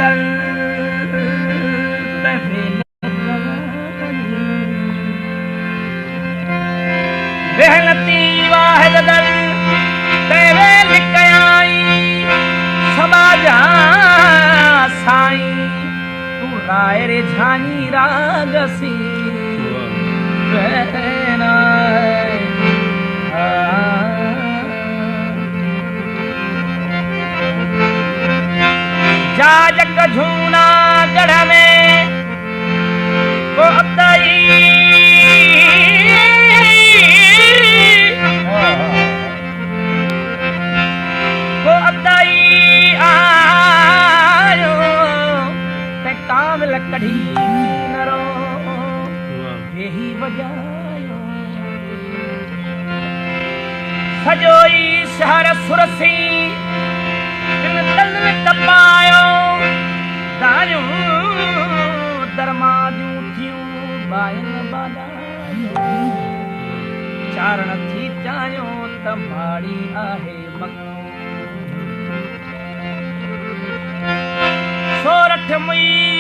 दल बेहनती वाहिद दल तेरे लिकयाई समाजा साईं तू राय रे झानी रागसी जाजक झूना गढ़ में वो अतई आयो ते कामल कढ़ी नरो यही वजायो सजोई शहर सुरसी तल तपायो दारू दरमाजू थियूं बायन बादायो चारण थी चायो तमाड़ी आहे मक्को सोरठ मुई